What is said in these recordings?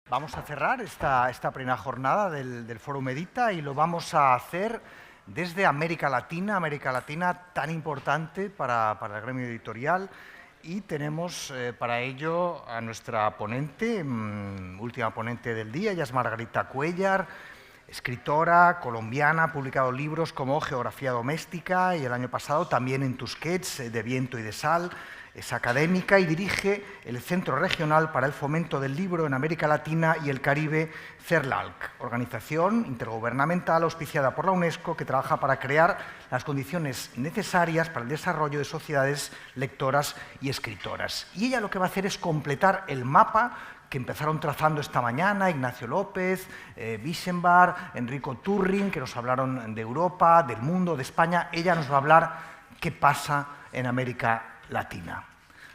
Vamos a cerrar esta primera jornada del Foro Medita y lo vamos a hacer desde América Latina tan importante para el gremio editorial. Y tenemos para ello a nuestra ponente, última ponente del día, ella es Margarita Cuéllar, escritora colombiana, ha publicado libros como Geografía Doméstica y el año pasado también en Tusquets, de Viento y de Sal. Es académica y dirige el Centro Regional para el Fomento del Libro en América Latina y el Caribe, CERLALC, organización intergubernamental auspiciada por la UNESCO que trabaja para crear las condiciones necesarias para el desarrollo de sociedades lectoras y escritoras. Y ella lo que va a hacer es completar el mapa que empezaron trazando esta mañana Ignacio López, Wijsenbar, Enrico Turrin, que nos hablaron de Europa, del mundo, de España. Ella nos va a hablar qué pasa en América Latina.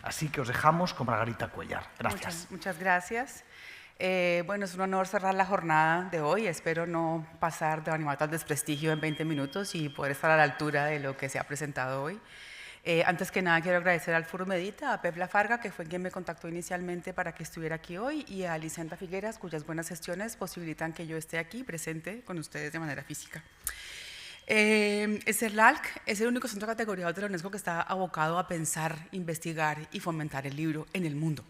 Así que os dejamos con Margarita Cuéllar. Gracias. Muchas gracias. Bueno, es un honor cerrar la jornada de hoy. Espero no pasar de animato al desprestigio en 20 minutos y poder estar a la altura de lo que se ha presentado hoy. Antes que nada, quiero agradecer al Foro Medita, a Pep Lafarga, que fue quien me contactó inicialmente para que estuviera aquí hoy, y a Licenta Figueras, cuyas buenas gestiones posibilitan que yo esté aquí presente con ustedes de manera física. CERLALC es el único centro categoriado de la UNESCO que está abocado a pensar, investigar y fomentar el libro en el mundo.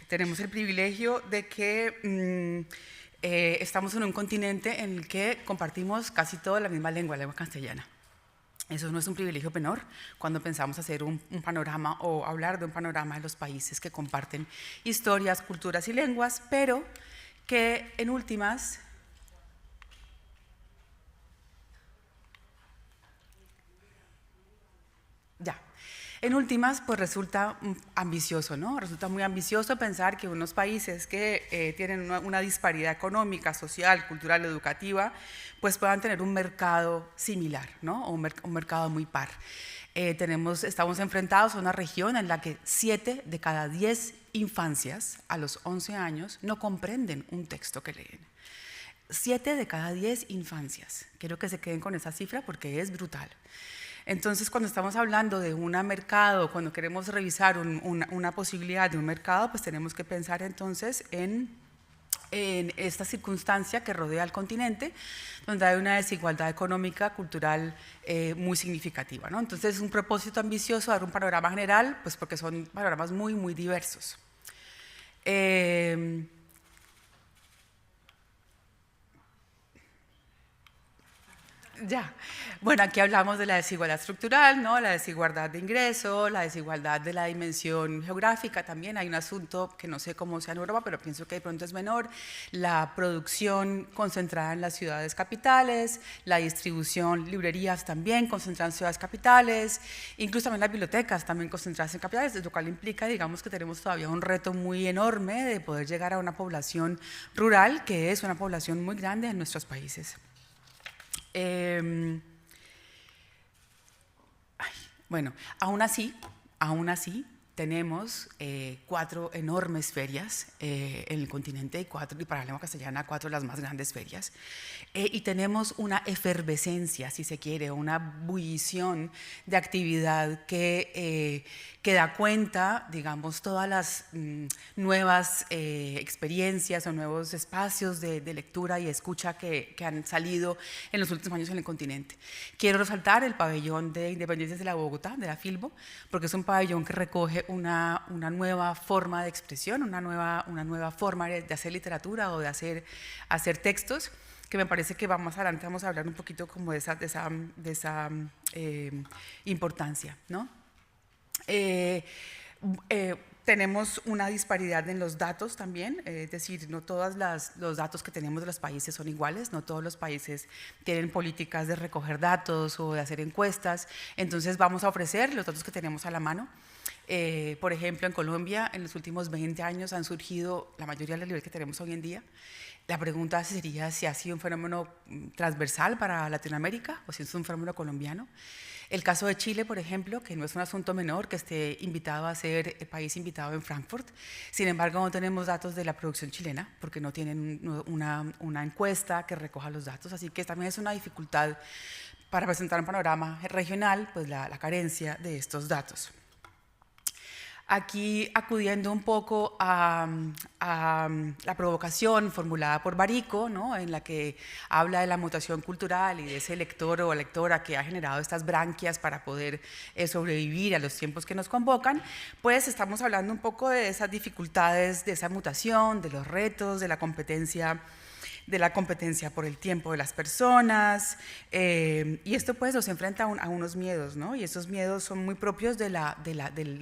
Tenemos el privilegio de que estamos en un continente en el que compartimos casi toda la misma lengua castellana. Eso no es un privilegio menor cuando pensamos hacer un panorama o hablar de un panorama de los países que comparten historias, culturas y lenguas, pero que en últimas pues resulta ambicioso, ¿no? Resulta muy ambicioso pensar que unos países que tienen una disparidad económica, social, cultural, educativa, pues puedan tener un mercado similar, ¿no? O un mercado muy par. Estamos enfrentados a una región en la que 7 de cada 10 infancias a los 11 años no comprenden un texto que leen. 7 de cada 10 infancias. Quiero que se queden con esa cifra porque es brutal. Entonces, cuando estamos hablando de un mercado, cuando queremos revisar una posibilidad de un mercado, pues tenemos que pensar entonces en esta circunstancia que rodea al continente, donde hay una desigualdad económica, cultural muy significativa, ¿no? Entonces, es un propósito ambicioso dar un panorama general, pues porque son panoramas muy, muy diversos. Bueno, aquí hablamos de la desigualdad estructural, ¿no? La desigualdad de ingreso, la desigualdad de la dimensión geográfica también. Hay un asunto que no sé cómo sea en Europa, pero pienso que de pronto es menor. La producción concentrada en las ciudades capitales, la distribución, librerías también concentradas en ciudades capitales, incluso también las bibliotecas también concentradas en capitales, lo cual implica, digamos, que tenemos todavía un reto muy enorme de poder llegar a una población rural, que es una población muy grande en nuestros países. Bueno, aún así tenemos 4 enormes ferias en el continente y para la lengua castellana 4 de las más grandes ferias. Y tenemos una efervescencia, si se quiere, una bullición de actividad que da cuenta, digamos, todas las nuevas experiencias o nuevos espacios de lectura y escucha que han salido en los últimos años en el continente. Quiero resaltar el pabellón de Independencias de la Bogotá, de la Filbo, porque es un pabellón que recoge una nueva forma de expresión, una nueva forma de hacer literatura o de hacer textos, que me parece que más adelante vamos a hablar un poquito como de esa importancia, ¿no? Tenemos una disparidad en los datos también, es decir, no todos los datos que tenemos de los países son iguales, no todos los países tienen políticas de recoger datos o de hacer encuestas, entonces vamos a ofrecer los datos que tenemos a la mano. Por ejemplo, en Colombia, en los últimos 20 años han surgido la mayoría de las librerías que tenemos hoy en día. La pregunta sería si ha sido un fenómeno transversal para Latinoamérica o si es un fenómeno colombiano. El caso de Chile, por ejemplo, que no es un asunto menor que esté invitado a ser el país invitado en Frankfurt. Sin embargo, no tenemos datos de la producción chilena porque no tienen una encuesta que recoja los datos. Así que también es una dificultad para presentar un panorama regional, pues la carencia de estos datos. Aquí acudiendo un poco a la provocación formulada por Barico, ¿no? En la que habla de la mutación cultural y de ese lector o lectora que ha generado estas branquias para poder sobrevivir a los tiempos que nos convocan, pues estamos hablando un poco de esas dificultades, de esa mutación, de los retos, de la competencia por el tiempo de las personas, y esto pues nos enfrenta a unos miedos, ¿no? Y esos miedos son muy propios de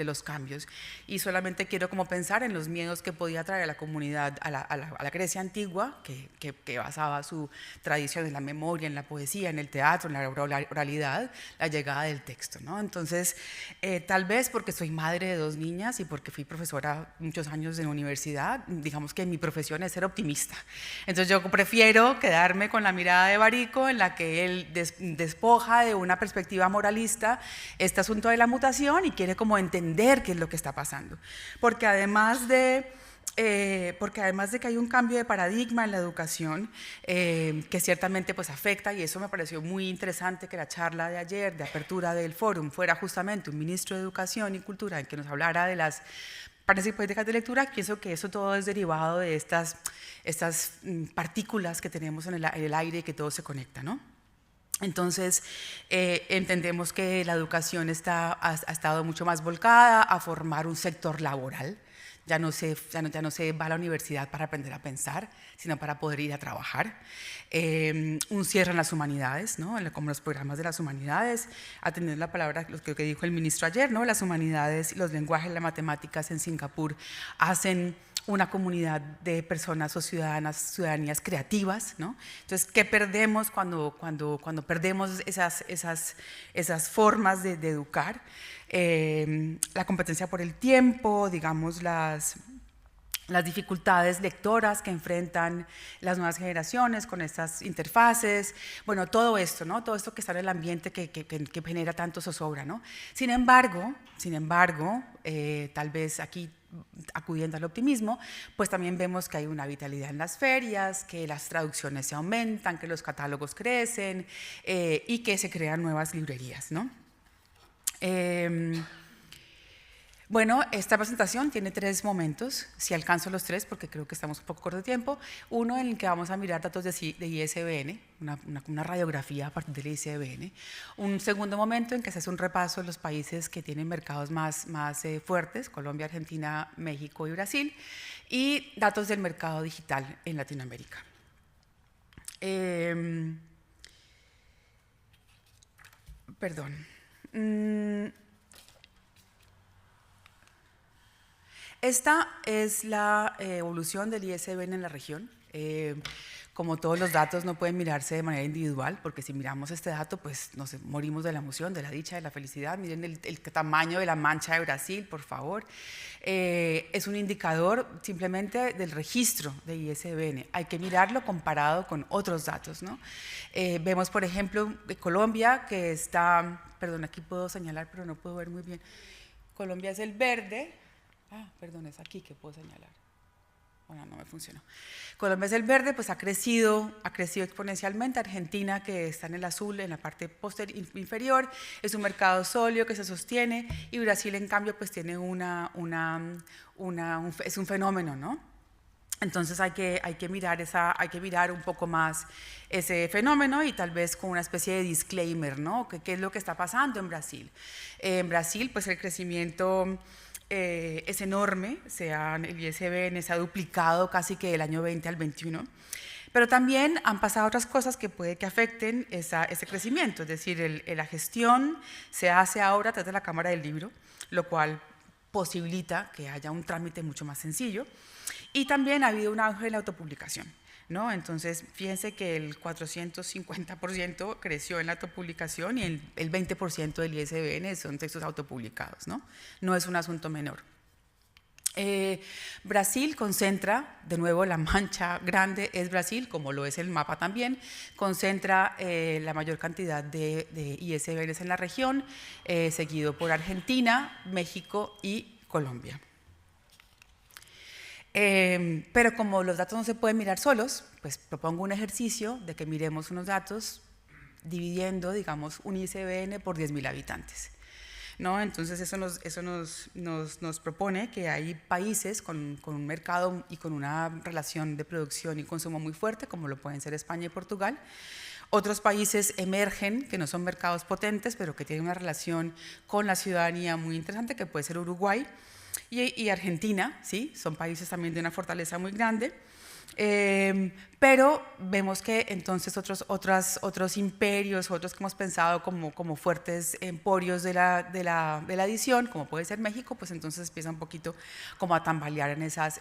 los cambios, y solamente quiero como pensar en los miedos que podía traer a la comunidad, a la Grecia antigua, que basaba su tradición en la memoria, en la poesía, en el teatro, en la oralidad, la llegada del texto, ¿no? Entonces, tal vez porque soy madre de 2 niñas y porque fui profesora muchos años en la universidad, digamos que mi profesión es ser optimista. Entonces yo prefiero quedarme con la mirada de Barico, en la que él despoja de una perspectiva moralista este asunto de la mutación y quiere como entender qué es lo que está pasando. Porque además de que hay un cambio de paradigma en la educación que ciertamente pues afecta, y eso me pareció muy interesante que la charla de ayer de apertura del fórum fuera justamente un ministro de Educación y Cultura en que nos hablara de las prácticas y políticas de lectura. Pienso que eso todo es derivado de estas partículas que tenemos en el aire y que todo se conecta, ¿no? Entonces, entendemos que la educación ha estado mucho más volcada a formar un sector laboral. Ya no se va a la universidad para aprender a pensar, sino para poder ir a trabajar. Un cierre en las humanidades, ¿no? Como los programas de las humanidades, atendiendo la palabra, lo que dijo el ministro ayer, ¿no? Las humanidades, los lenguajes, las matemáticas en Singapur hacen una comunidad de personas o ciudadanías creativas, ¿no? Entonces, ¿qué perdemos cuando perdemos esas formas de educar? La competencia por el tiempo, digamos, las dificultades lectoras que enfrentan las nuevas generaciones con estas interfaces, bueno, todo esto, ¿no? Todo esto que está en el ambiente que genera tanto zozobra, ¿no? Sin embargo, tal vez aquí acudiendo al optimismo, pues también vemos que hay una vitalidad en las ferias, que las traducciones se aumentan, que los catálogos crecen y que se crean nuevas librerías, ¿no? Bueno, esta presentación tiene 3 momentos, si alcanzo los 3 porque creo que estamos un poco corto de tiempo. Uno en el que vamos a mirar datos de ISBN, una radiografía a partir del ISBN. Un segundo momento en que se hace un repaso de los países que tienen mercados más fuertes, Colombia, Argentina, México y Brasil, y datos del mercado digital en Latinoamérica. Esta es la evolución del ISBN en la región. Como todos los datos no pueden mirarse de manera individual, porque si miramos este dato, pues nos morimos de la emoción, de la dicha, de la felicidad. Miren el tamaño de la mancha de Brasil, por favor. Es un indicador simplemente del registro de ISBN. Hay que mirarlo comparado con otros datos, ¿no? Vemos, por ejemplo, Colombia, que está, perdón, aquí puedo señalar, pero no puedo ver muy bien. Colombia es el verde. Perdón, es aquí que puedo señalar. Bueno, no me funcionó. Colombia es el verde, pues ha crecido exponencialmente. Argentina, que está en el azul, en la parte inferior, es un mercado sólido que se sostiene, y Brasil, en cambio, pues tiene es un fenómeno, ¿no? Entonces hay que mirar un poco más ese fenómeno y tal vez con una especie de disclaimer, ¿no? ¿Qué es lo que está pasando en Brasil? En Brasil, pues el crecimiento es enorme, el ISBN se ha duplicado casi que del año 20 al 21, pero también han pasado otras cosas que puede que afecten ese crecimiento, es decir, la gestión se hace ahora a través de la Cámara del Libro, lo cual posibilita que haya un trámite mucho más sencillo, y también ha habido un auge en la autopublicación, ¿no? Entonces, fíjense que el 450% creció en la autopublicación y el 20% del ISBN son textos autopublicados, ¿no? No es un asunto menor. Brasil concentra, de nuevo la mancha grande es Brasil, como lo es el mapa también, concentra la mayor cantidad de ISBNs en la región, seguido por Argentina, México y Colombia. Pero como los datos no se pueden mirar solos, pues propongo un ejercicio de que miremos unos datos dividiendo, digamos, un ISBN por 10.000 habitantes. ¿no? Entonces eso nos propone que hay países con un mercado y con una relación de producción y consumo muy fuerte, como lo pueden ser España y Portugal. Otros países emergen, que no son mercados potentes, pero que tienen una relación con la ciudadanía muy interesante, que puede ser Uruguay y Argentina, ¿sí? Son países también de una fortaleza muy grande. Pero vemos que entonces otros imperios, otros que hemos pensado como fuertes emporios de la edición, como puede ser México, pues entonces empieza un poquito como a tambalear en esas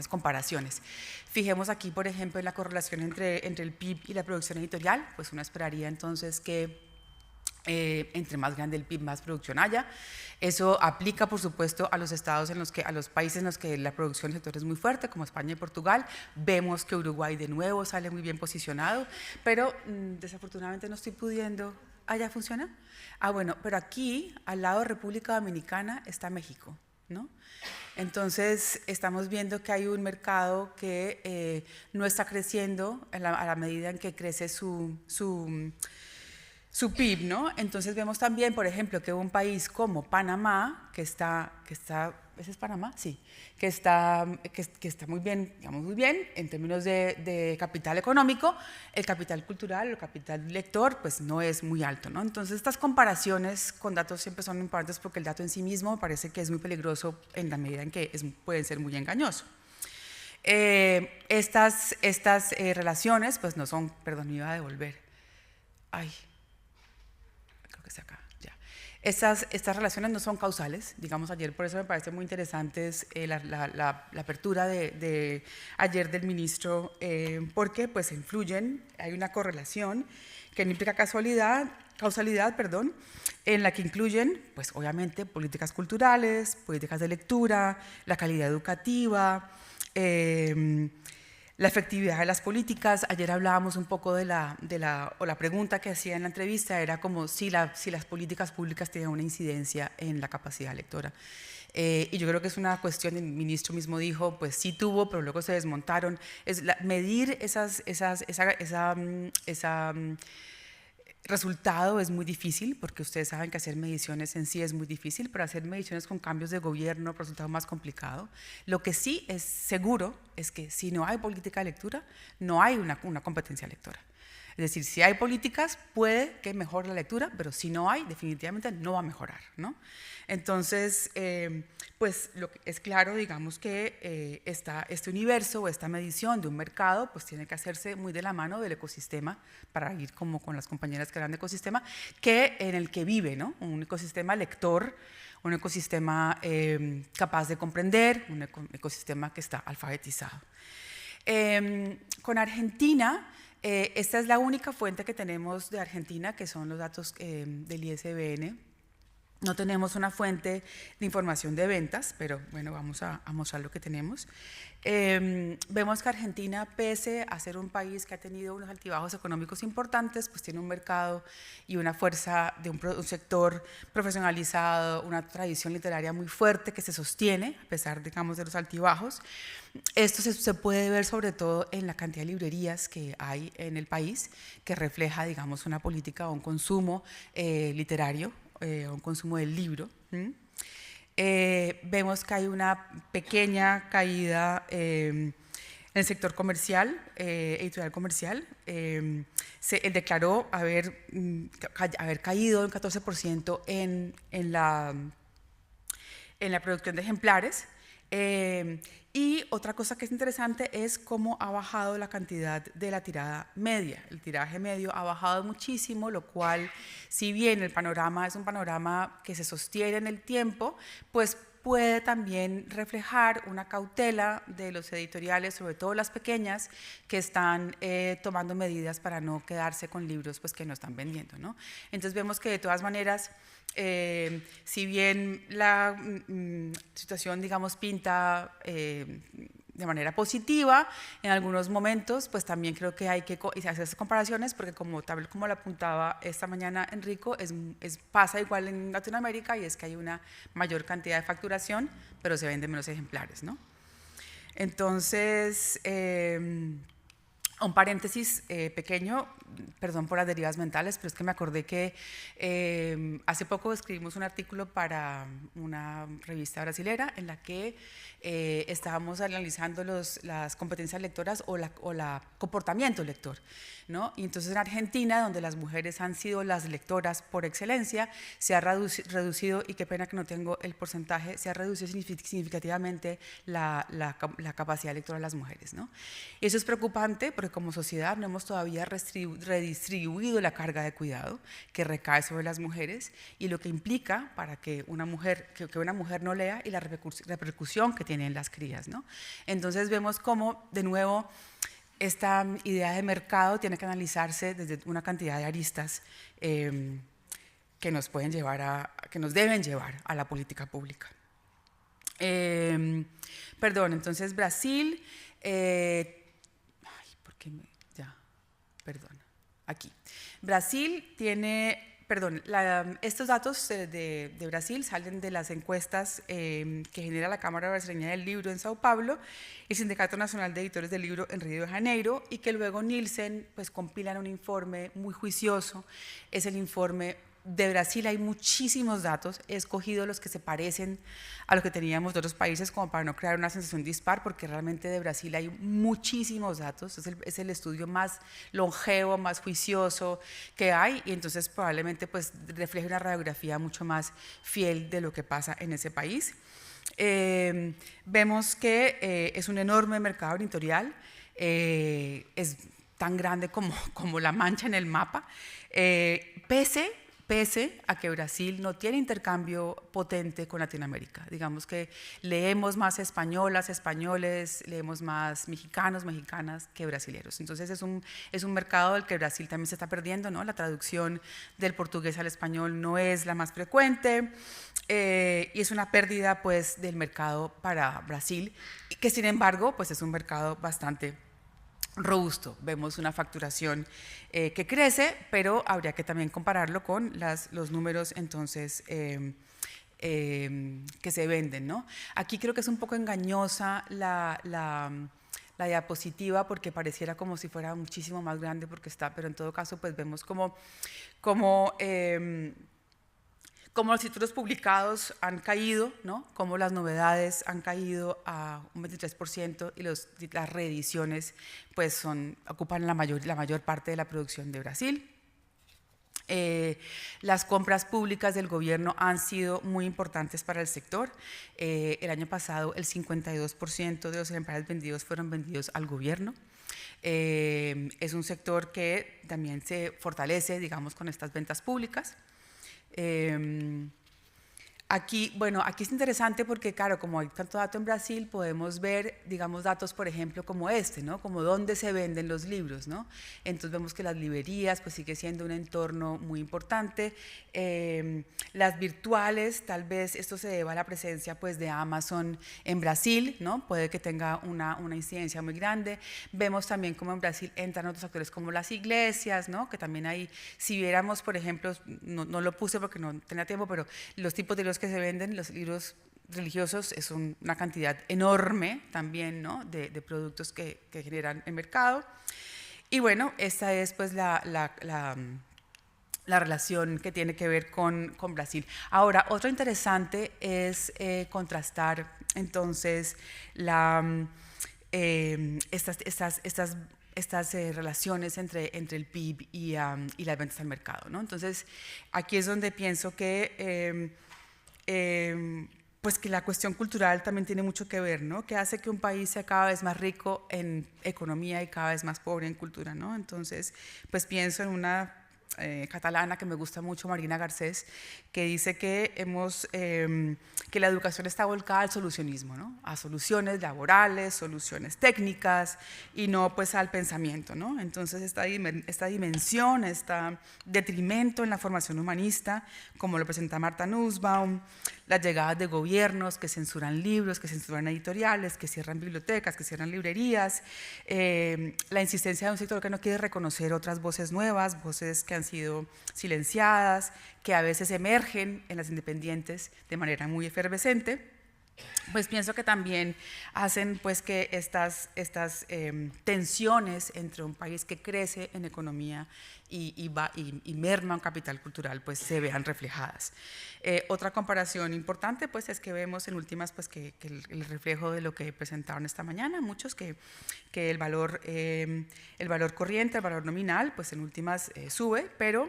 comparaciones. Fijemos aquí, por ejemplo, en la correlación entre el PIB y la producción editorial, pues uno esperaría entonces que entre más grande el PIB, más producción haya. Eso aplica, por supuesto, a los estados a los países en los que la producción del sector es muy fuerte, como España y Portugal. Vemos que Uruguay de nuevo sale muy bien posicionado, pero desafortunadamente no estoy pudiendo. ¿Ah, ya funciona? Ah, bueno, pero aquí, al lado de República Dominicana, está México, ¿no? Entonces, estamos viendo que hay un mercado que no está creciendo a la medida en que crece su PIB, ¿no? Entonces vemos también, por ejemplo, que un país como Panamá, ¿ese es Panamá? Sí, que está muy bien, digamos muy bien, en términos de capital económico, el capital cultural, el capital lector, pues no es muy alto, ¿no? Entonces estas comparaciones con datos siempre son importantes porque el dato en sí mismo me parece que es muy peligroso en la medida en que pueden ser muy engañoso. Estas relaciones, pues no son, perdón, me iba a devolver. Ay. Acá, ya. Estas relaciones no son causales, digamos ayer, por eso me parece muy interesante la apertura de ayer del ministro, porque pues influyen, hay una correlación que no implica causalidad, en la que incluyen, pues obviamente, políticas culturales, políticas de lectura, la calidad educativa, la efectividad de las políticas. Ayer hablábamos un poco o la pregunta que hacía en la entrevista era como si las políticas públicas tienen una incidencia en la capacidad lectora. Y yo creo que es una cuestión, el ministro mismo dijo, pues sí tuvo, pero luego se desmontaron. Medir resultado es muy difícil, porque ustedes saben que hacer mediciones en sí es muy difícil, pero hacer mediciones con cambios de gobierno, resultado más complicado. Lo que sí es seguro es que si no hay política de lectura, no hay una competencia lectora. Es decir, si hay políticas, puede que mejore la lectura, pero si no hay, definitivamente no va a mejorar, ¿no? Entonces, pues lo que es claro, digamos que este universo o esta medición de un mercado, pues tiene que hacerse muy de la mano del ecosistema, para ir como con las compañeras que hablan de ecosistema, en el que vive, ¿no? Un ecosistema lector, un ecosistema capaz de comprender, un ecosistema que está alfabetizado. Con Argentina, esta es la única fuente que tenemos de Argentina, que son los datos del ISBN. No tenemos una fuente de información de ventas, pero bueno, vamos a mostrar lo que tenemos. Vemos que Argentina, pese a ser un país que ha tenido unos altibajos económicos importantes, pues tiene un mercado y una fuerza de un sector profesionalizado, una tradición literaria muy fuerte que se sostiene a pesar, digamos, de los altibajos. Esto se puede ver sobre todo en la cantidad de librerías que hay en el país, que refleja, digamos, una política o un consumo literario, un consumo del libro. Vemos que hay una pequeña caída en el sector comercial, editorial comercial. Él declaró haber caído un 14% en la producción de ejemplares. Y otra cosa que es interesante es cómo ha bajado la cantidad de la tirada media. El tiraje medio ha bajado muchísimo, lo cual, si bien el panorama es un panorama que se sostiene en el tiempo, pues puede también reflejar una cautela de los editoriales, sobre todo las pequeñas, que están tomando medidas para no quedarse con libros pues, que no están vendiendo, ¿no? Entonces vemos que de todas maneras, si bien la situación, digamos, pinta de manera positiva, en algunos momentos, pues también creo que hay que hacer esas comparaciones, porque tal vez como lo apuntaba esta mañana Enrico, pasa igual en Latinoamérica, y es que hay una mayor cantidad de facturación, pero se venden menos ejemplares, ¿no? Entonces, Un paréntesis pequeño, perdón por las derivas mentales, pero es que me acordé que hace poco escribimos un artículo para una revista brasilera en la que estábamos analizando las competencias lectoras o la comportamiento lector, ¿no? Y entonces en Argentina, donde las mujeres han sido las lectoras por excelencia, se ha reducido, y qué pena que no tengo el porcentaje, se ha reducido significativamente la capacidad lectora de las mujeres, ¿no? Y eso es preocupante porque como sociedad no hemos todavía redistribuido la carga de cuidado que recae sobre las mujeres y lo que implica para que una mujer no lea y la repercusión que tiene en las crías, ¿no? Entonces vemos cómo, de nuevo, esta idea de mercado tiene que analizarse desde una cantidad de aristas que nos deben llevar a la política pública. Perdón, entonces Brasil, aquí. Brasil tiene, estos datos de Brasil salen de las encuestas que genera la Cámara Brasileña del Libro en Sao Paulo, el Sindicato Nacional de Editores del Libro en Río de Janeiro, y que luego Nielsen pues compilan un informe muy juicioso. Es el informe de Brasil. Hay muchísimos datos, he escogido los que se parecen a los que teníamos de otros países como para no crear una sensación dispar, porque realmente de Brasil hay muchísimos datos, es el estudio más longevo, más juicioso que hay, y entonces probablemente pues refleje una radiografía mucho más fiel de lo que pasa en ese país. Vemos que es un enorme mercado editorial, es tan grande como la mancha en el mapa, pese a que Brasil no tiene intercambio potente con Latinoamérica. Digamos que leemos más españolas, españoles, leemos más mexicanos, mexicanas que brasileños. Entonces es un mercado del que Brasil también se está perdiendo, ¿no? La traducción del portugués al español no es la más frecuente y es una pérdida pues, del mercado para Brasil, que sin embargo pues, es un mercado bastante robusto. Vemos una facturación que crece, pero habría que también compararlo con los números entonces que se venden, ¿no? Aquí creo que es un poco engañosa la diapositiva porque pareciera como si fuera muchísimo más grande porque está, pero en todo caso pues vemos como los títulos publicados han caído, ¿no? Como las novedades han caído a un 23% y las reediciones pues ocupan la mayor parte de la producción de Brasil. Las compras públicas del gobierno han sido muy importantes para el sector. El año pasado el 52% de los ejemplares vendidos fueron vendidos al gobierno. Es un sector que también se fortalece, digamos, con estas ventas públicas. Aquí es interesante porque, claro, como hay tanto dato en Brasil, podemos ver, digamos, datos, por ejemplo, como este, ¿no? Como dónde se venden los libros, ¿no? Entonces vemos que las librerías, pues sigue siendo un entorno muy importante. Las virtuales, tal vez esto se deba a la presencia, pues, de Amazon en Brasil, ¿no? Puede que tenga una incidencia muy grande. Vemos también como en Brasil entran otros actores como las iglesias, ¿no? Que también hay, si viéramos, por ejemplo, no lo puse porque no tenía tiempo, pero los tipos de libros que se venden, los libros religiosos, es una cantidad enorme también, ¿no? de productos que generan el mercado. Y bueno, esta es pues la relación que tiene que ver con Brasil. Ahora, otro interesante es contrastar entonces estas relaciones entre el PIB y las ventas al mercado, ¿no? Entonces, aquí es donde pienso que pues que la cuestión cultural también tiene mucho que ver, ¿no? Que hace que un país sea cada vez más rico en economía y cada vez más pobre en cultura, ¿no? Entonces, pues pienso en una catalana que me gusta mucho, Marina Garcés, que dice que que la educación está volcada al solucionismo, ¿no? A soluciones laborales, soluciones técnicas y no pues al pensamiento, ¿no? Entonces esta dimensión, este detrimento en la formación humanista, como lo presenta Martha Nussbaum, las llegadas de gobiernos que censuran libros, que censuran editoriales, que cierran bibliotecas, que cierran librerías, la insistencia de un sector que no quiere reconocer otras voces nuevas, voces que han sido silenciadas, que a veces emergen en las independientes de manera muy efervescente. pues pienso que también hacen pues que estas tensiones entre un país que crece en economía y merma un capital cultural pues se vean reflejadas. Otra comparación importante pues es que vemos en últimas pues que el reflejo de lo que presentaron esta mañana muchos, que el valor corriente, el valor nominal pues en últimas sube, pero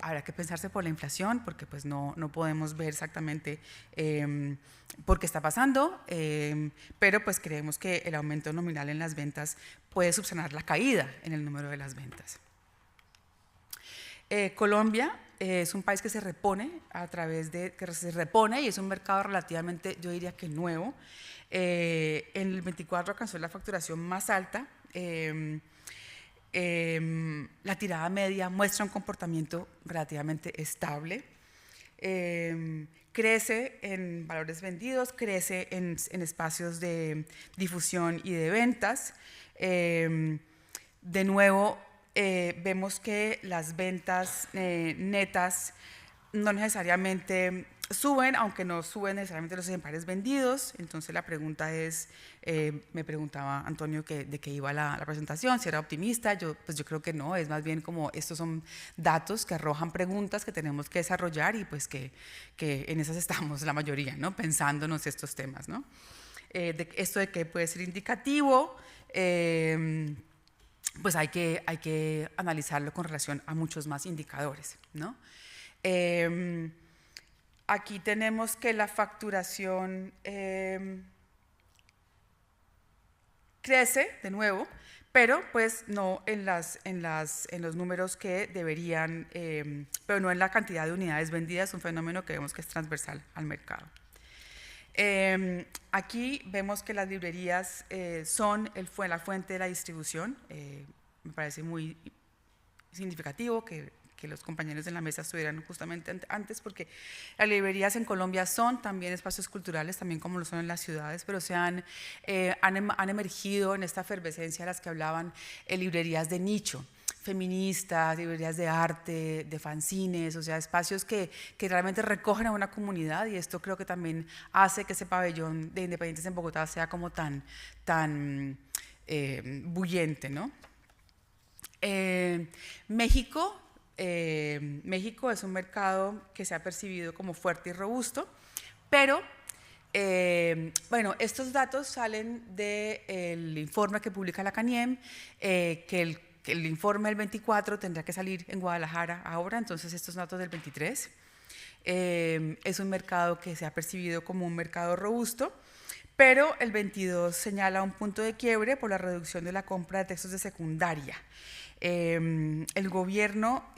habrá que pensarse por la inflación, porque pues no podemos ver exactamente por qué está pasando, pero pues creemos que el aumento nominal en las ventas puede subsanar la caída en el número de las ventas. Colombia es un país que se repone y es un mercado relativamente, yo diría que nuevo. En el 24 alcanzó la facturación más alta. La tirada media muestra un comportamiento relativamente estable. Crece en valores vendidos, crece en espacios de difusión y de ventas. De nuevo, vemos que las ventas netas no necesariamente suben, aunque no suben necesariamente los ejemplares vendidos. Entonces la pregunta es, me preguntaba Antonio de qué iba la presentación, si era optimista. Yo creo que no, es más bien como estos son datos que arrojan preguntas que tenemos que desarrollar y pues que en esas estamos la mayoría, ¿no? Pensándonos estos temas, ¿no? Esto de que puede ser indicativo, pues hay que analizarlo con relación a muchos más indicadores, ¿no? Aquí tenemos que la facturación crece de nuevo, pero pues no en los números que deberían, pero no en la cantidad de unidades vendidas, un fenómeno que vemos que es transversal al mercado. Aquí vemos que las librerías son la fuente de la distribución. Me parece muy significativo que los compañeros en la mesa estuvieran justamente antes, porque las librerías en Colombia son también espacios culturales, también como lo son en las ciudades, pero han emergido en esta efervescencia a las que hablaban librerías de nicho, feministas, librerías de arte, de fanzines, o sea, espacios que realmente recogen a una comunidad, y esto creo que también hace que ese pabellón de independientes en Bogotá sea como tan bullente, ¿no? México es un mercado que se ha percibido como fuerte y robusto, pero bueno, estos datos salen del informe que publica la CANIEM, que el informe del 24 tendrá que salir en Guadalajara ahora, entonces estos datos del 23. Es un mercado que se ha percibido como un mercado robusto, pero el 22 señala un punto de quiebre por la reducción de la compra de textos de secundaria. El gobierno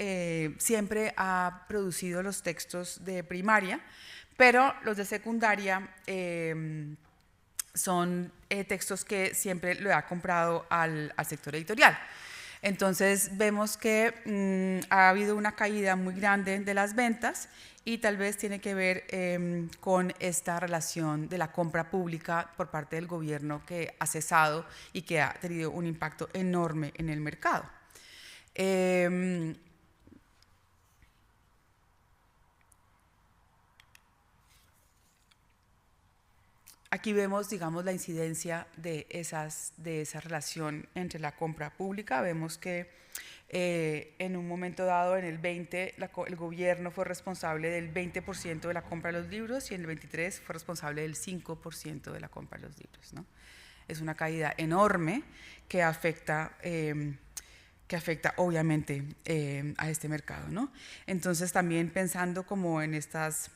siempre ha producido los textos de primaria, pero los de secundaria son textos que siempre lo ha comprado al sector editorial. Entonces vemos que ha habido una caída muy grande de las ventas y tal vez tiene que ver con esta relación de la compra pública por parte del gobierno que ha cesado y que ha tenido un impacto enorme en el mercado. Aquí vemos, digamos, la incidencia de esa relación entre la compra pública. Vemos que en un momento dado, en el 20, el gobierno fue responsable del 20% de la compra de los libros y en el 23 fue responsable del 5% de la compra de los libros, ¿no? Es una caída enorme que afecta obviamente a este mercado, ¿no? Entonces también pensando como en estas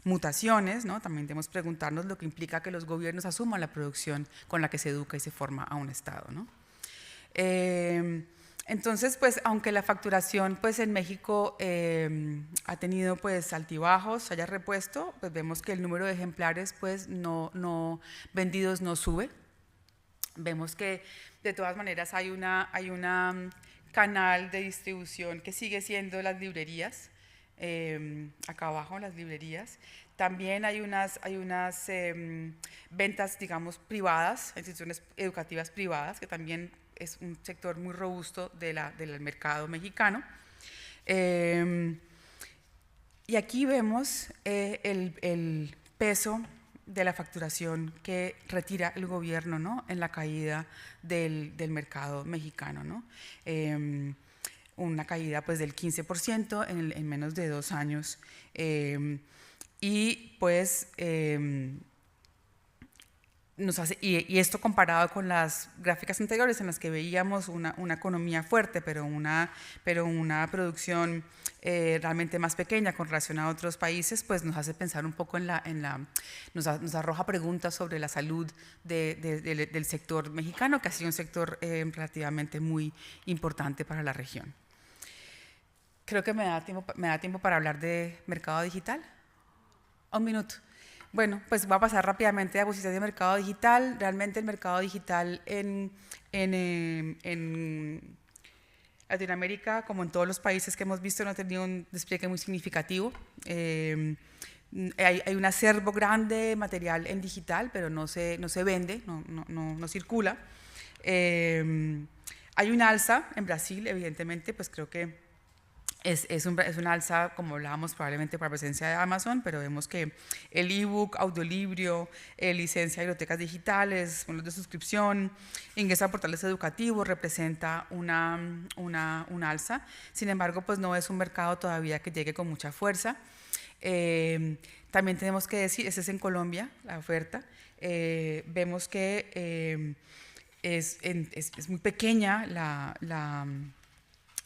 mutaciones, ¿no? También debemos preguntarnos lo que implica que los gobiernos asuman la producción con la que se educa y se forma a un Estado, ¿no? Entonces, pues, aunque la facturación pues, en México ha tenido pues, altibajos, se haya repuesto, pues vemos que el número de ejemplares pues, no vendidos no sube. Vemos que de todas maneras hay una canal de distribución que sigue siendo las librerías, acá abajo las librerías. También hay unas ventas, digamos, privadas, instituciones educativas privadas, que también es un sector muy robusto del mercado mexicano. Y aquí vemos el peso de la facturación que retira el gobierno, ¿no?, en la caída del mercado mexicano, ¿no? Una caída pues del 15% en menos de 2 años. Y pues y esto comparado con las gráficas anteriores en las que veíamos una economía fuerte, pero una producción realmente más pequeña con relación a otros países, pues nos hace pensar un poco nos arroja preguntas sobre la salud del sector mexicano, que ha sido un sector relativamente muy importante para la región. Creo que me da tiempo para hablar de mercado digital. 1 minuto. Bueno, pues voy a pasar rápidamente a posiciones de mercado digital. Realmente el mercado digital en Latinoamérica, como en todos los países que hemos visto, no ha tenido un despliegue muy significativo. Hay un acervo grande de material en digital, pero no se vende, no circula. Hay un alza en Brasil, evidentemente, pues creo que es un alza, como hablábamos, probablemente por la presencia de Amazon, pero vemos que el ebook, audiolibro, licencia de bibliotecas digitales, fondos de suscripción, ingreso a portales educativos representa una alza. Sin embargo, pues no es un mercado todavía que llegue con mucha fuerza. También tenemos que decir, ese es en Colombia, la oferta. Vemos que es muy pequeña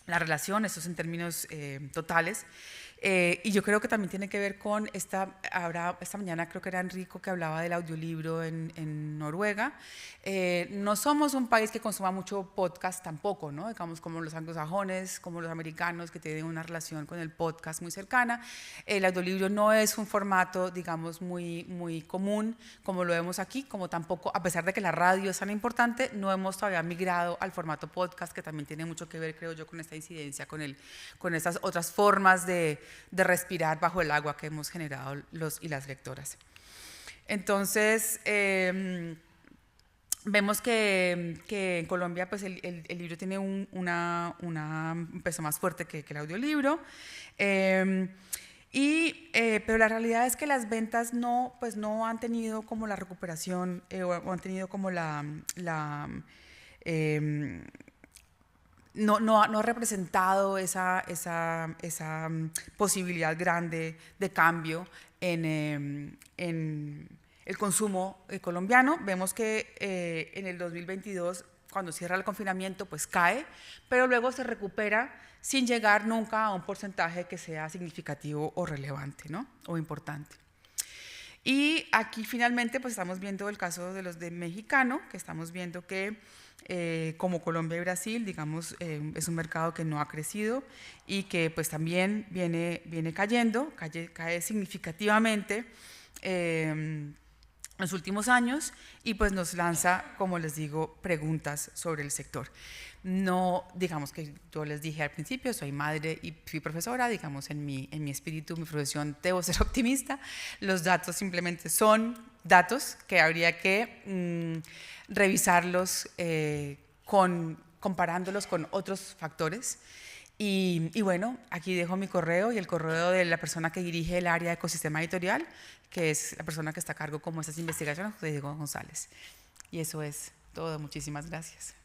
la relación, esto es en términos totales, y yo creo que también tiene que ver con esta mañana creo que era Enrico que hablaba del audiolibro en Noruega. No somos un país que consuma mucho podcast tampoco, ¿no? Digamos como los anglosajones, como los americanos, que tienen una relación con el podcast muy cercana. El audiolibro no es un formato, digamos, muy común como lo vemos aquí, como tampoco, a pesar de que la radio es tan importante, no hemos todavía migrado al formato podcast, que también tiene mucho que ver, creo yo, con esta incidencia, con estas otras formas de respirar bajo el agua que hemos generado los y las lectoras. Entonces, vemos que en Colombia pues el libro tiene un peso más fuerte que el audiolibro, pero la realidad es que las ventas no han tenido como la recuperación o han tenido como no ha representado esa posibilidad grande de cambio en el consumo colombiano. Vemos que en el 2022, cuando cierra el confinamiento, pues cae, pero luego se recupera sin llegar nunca a un porcentaje que sea significativo o relevante, ¿no?, o importante. Y aquí finalmente pues estamos viendo el caso de los de mexicano, que estamos viendo que como Colombia y Brasil, digamos, es un mercado que no ha crecido y que pues también viene cayendo, cae significativamente en los últimos años, y pues nos lanza, como les digo, preguntas sobre el sector. No, digamos que yo les dije al principio, soy madre y fui profesora, digamos, en mi espíritu, mi profesión, debo ser optimista. Los datos simplemente son datos que habría que revisarlos comparándolos con otros factores. Y bueno, aquí dejo mi correo y el correo de la persona que dirige el área de ecosistema editorial, que es la persona que está a cargo como estas investigaciones, José Diego González. Y eso es todo. Muchísimas gracias.